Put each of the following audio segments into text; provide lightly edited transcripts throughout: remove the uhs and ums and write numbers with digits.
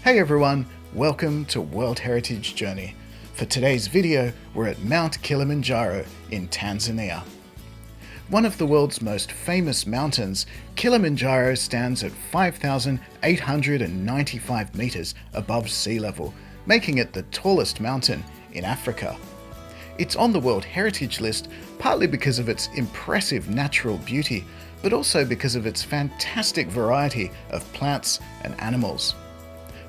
Hey everyone, welcome to World Heritage Journey. For today's video, we're at Mount Kilimanjaro in Tanzania. One of the world's most famous mountains, Kilimanjaro stands at 5,895 meters above sea level, making it the tallest mountain in Africa. It's on the World Heritage List partly because of its impressive natural beauty, but also because of its fantastic variety of plants and animals.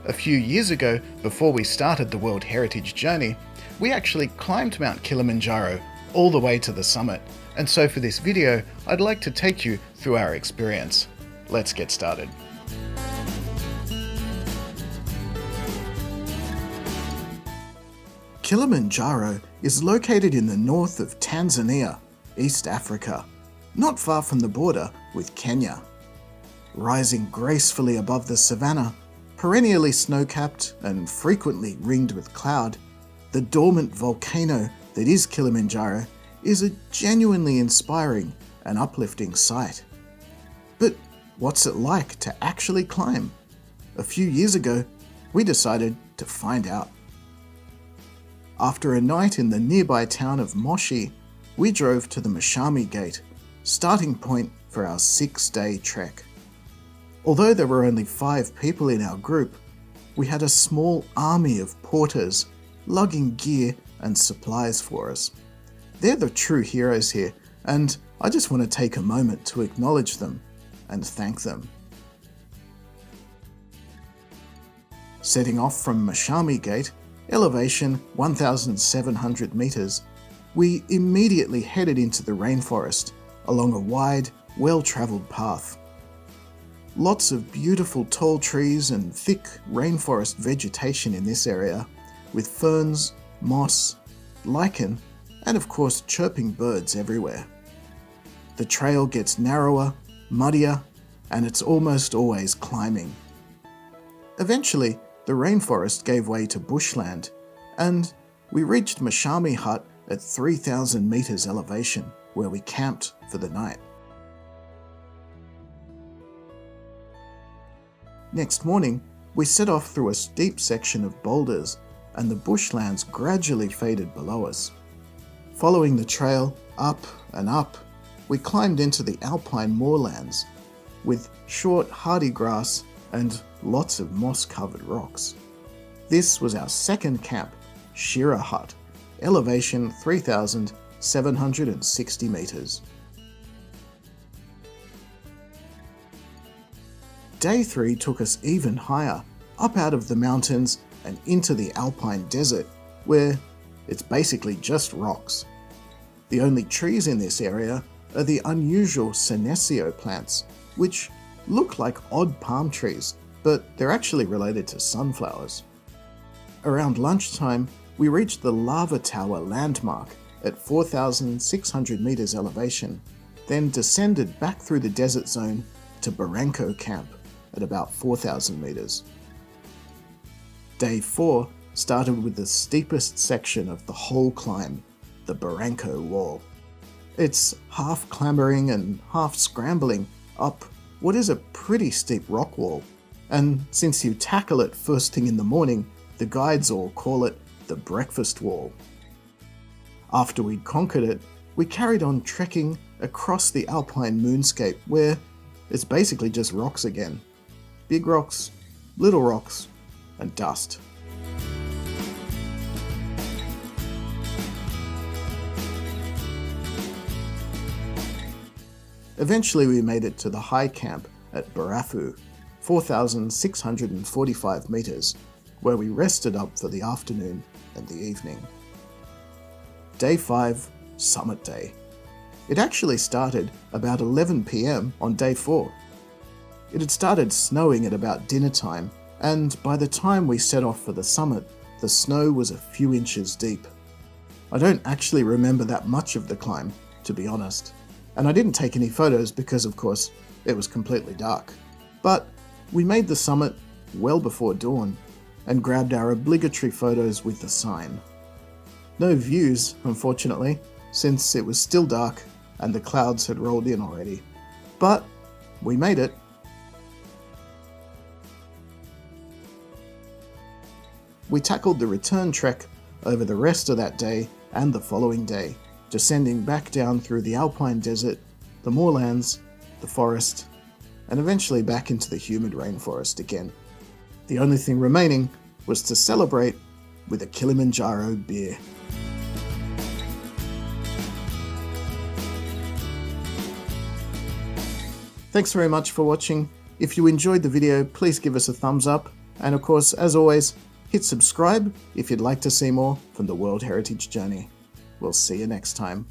A few years ago, before we started the World Heritage Journey, we actually climbed Mount Kilimanjaro all the way to the summit, and so for this video, I'd like to take you through our experience. Let's get started. Kilimanjaro is located in the north of Tanzania, East Africa, not far from the border with Kenya. Rising gracefully above the savanna, perennially snow-capped and frequently ringed with cloud, the dormant volcano that is Kilimanjaro is a genuinely inspiring and uplifting sight. But what's it like to actually climb? A few years ago, we decided to find out. After a night in the nearby town of Moshi, we drove to the Mashami Gate, starting point for our 6-day trek. Although there were only 5 people in our group, we had a small army of porters lugging gear and supplies for us. They're the true heroes here, and I just want to take a moment to acknowledge them and thank them. Setting off from Mashami Gate, elevation 1,700 meters, we immediately headed into the rainforest along a wide, well-traveled path. Lots of beautiful tall trees and thick rainforest vegetation in this area, with ferns, moss, lichen, and of course chirping birds everywhere. The trail gets narrower, muddier, and it's almost always climbing. Eventually, the rainforest gave way to bushland, and we reached Mashami Hut at 3,000 meters elevation, where we camped for the night. Next morning, we set off through a steep section of boulders, and the bushlands gradually faded below us. Following the trail up and up, we climbed into the alpine moorlands, with short hardy grass and lots of moss-covered rocks. This was our second camp, Shira Hut, elevation 3,760 meters. Day 3 took us even higher, up out of the mountains and into the alpine desert, where it's basically just rocks. The only trees in this area are the unusual senecio plants, which look like odd palm trees, but they're actually related to sunflowers. Around lunchtime, we reached the Lava Tower landmark at 4,600 meters elevation, then descended back through the desert zone to Barranco Camp at about 4,000 meters. Day 4 started with the steepest section of the whole climb, the Barranco Wall. It's half clambering and half scrambling up what is a pretty steep rock wall, and since you tackle it first thing in the morning, the guides all call it the breakfast wall. After we'd conquered it, we carried on trekking across the alpine moonscape, where it's basically just rocks again. Big rocks, little rocks, and dust. Eventually we made it to the high camp at Barafu, 4,645 meters, where we rested up for the afternoon and the evening. Day 5, Summit Day. It actually started about 11 p.m. on day 4. It had started snowing at about dinner time, and by the time we set off for the summit, the snow was a few inches deep. I don't actually remember that much of the climb, to be honest, and I didn't take any photos because, of course, it was completely dark. But we made the summit well before dawn and grabbed our obligatory photos with the sign. No views, unfortunately, since it was still dark and the clouds had rolled in already. But we made it. we tackled the return trek over the rest of that day and the following day, descending back down through the alpine desert, the moorlands, the forest, and eventually back into the humid rainforest again. The only thing remaining was to celebrate with a Kilimanjaro beer. Thanks very much for watching. If you enjoyed the video, please give us a thumbs up. And of course, as always, hit subscribe if you'd like to see more from the World Heritage Journey. We'll see you next time.